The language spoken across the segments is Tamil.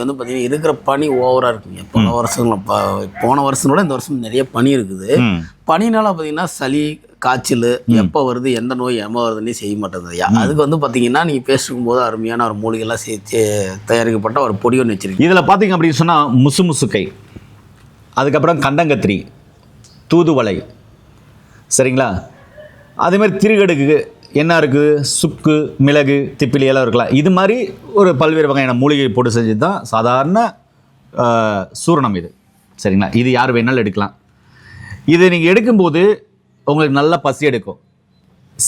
வந்து பார்த்தீங்கன்னா இருக்கிற பனி ஓவராக இருக்குங்க. போன வருஷங்களோட இந்த வருஷம் நிறைய பனி இருக்குது. பனினால பார்த்தீங்கன்னா சளி காய்ச்சல் எப்போ வருது எந்த நோய் எம்ம வருதுன்னே செய்ய மாட்டேங்குது. அதுக்கு வந்து பார்த்தீங்கன்னா நீங்கள் பேசிருக்கும் போது அருமையான ஒரு மூலிகைலாம் சேர்த்து தயாரிக்கப்பட்ட ஒரு பொடி ஒன்று வச்சுருக்கீங்க. இதில் பார்த்தீங்க அப்படின்னு சொன்னால் முசுமுசுக்கை, அதுக்கப்புறம் கண்டங்கத்திரி, தூதுவளை, சரிங்களா? அதேமாதிரி திருகடுக்கு என்ன இருக்குது, சுக்கு, மிளகு, திப்பிலி எல்லாம் இருக்கலாம். இது மாதிரி ஒரு பல்வேறு வகையான மூலிகை போட்டு செஞ்சது தான் சாதாரண சூரணம் இது, சரிங்களா? இது யார் வேணாலும் எடுக்கலாம். இது நீங்கள் எடுக்கும்போது உங்களுக்கு நல்லா பசி எடுக்கும்,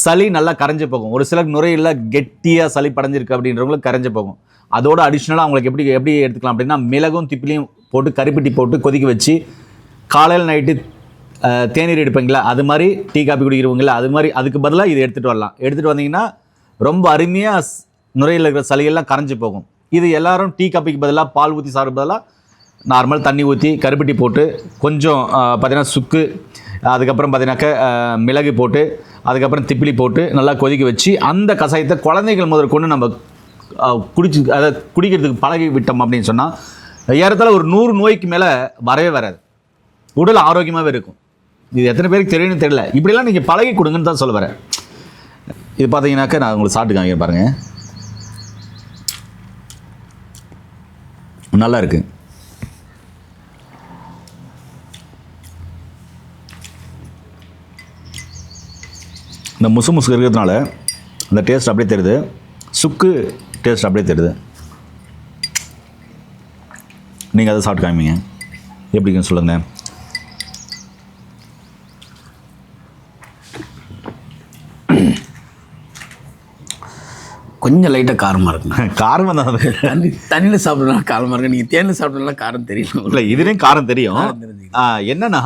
சளி நல்லா கரைஞ்சி போகும். ஒரு சிலருக்கு நுரையில் கெட்டியாக சளி படைஞ்சிருக்கு அப்படின்றவங்களுக்கு கரைஞ்சி போகும். அதோட அடிஷ்னலாக அவங்களுக்கு எப்படி எடுத்துக்கலாம் அப்படின்னா, மிளகும் திப்பிலியும் போட்டு கருப்பட்டி போட்டு கொதிக்க வச்சு காலையில் நைட்டு தேநீர் எடுப்பீங்களா, அது மாதிரி டீ காப்பி குடிக்கிறவங்களா, அது மாதிரி அதுக்கு பதிலாக இது எடுத்துகிட்டு வரலாம். எடுத்துகிட்டு வந்தீங்கன்னா ரொம்ப அருமையாக நுரையில் இருக்கிற சளியெல்லாம் கரைஞ்சி போகும். இது எல்லாரும் டீ காப்பிக்கு பதிலாக பால் ஊற்றி சாப்பிட்ற பதிலாக நார்மல் தண்ணி ஊற்றி கருப்பட்டி போட்டு கொஞ்சம் பார்த்தீங்கன்னா சுக்கு, அதுக்கப்புறம் பார்த்தீங்கன்னாக்க மிளகு போட்டு அதுக்கப்புறம் திப்பிலி போட்டு நல்லா கொதிக்க வச்சு அந்த கஷாயத்தை குழந்தைகள் முதற்கொண்டு நம்ம அதை குடிக்கிறதுக்கு பழகி விட்டோம் அப்படின்னு சொன்னால் ஏறத்தாழ ஒரு 100 நோய்க்கு மேலே வரவே வராது. உடல் ஆரோக்கியமாகவே இருக்கும். இது எத்தனை பேருக்கு தெரியும்னு தெரியல. இப்படிலாம் நீங்கள் பழகி கொடுங்கன்னு தான் சொல்ல வரேன். இது பார்த்தீங்கன்னாக்கா நான் உங்களுக்கு சாப்பிட்டு காமிக்கிறேன் பாருங்கள், நல்லா இருக்குது. இந்த முசு இருக்கிறதுனால அந்த டேஸ்ட் அப்படியே தெரியுது, சுக்கு டேஸ்ட் அப்படியே தெரியுது. நீங்கள் அதை சாப்பிட்டு காமிங்க, எப்படின்னு சொல்லுங்கள். கொஞ்சம் லைட்டாக காரமாக இருக்குங்க. காரமாக தான் அது. தண்ணியில் சாப்பிட்றதுனால காரமாக இருக்கு. நீங்கள் தேனில் சாப்பிட்றதுனால காரம் தெரியல. இல்லை, இதுலேயும் காரம் தெரியும். என்னன்னா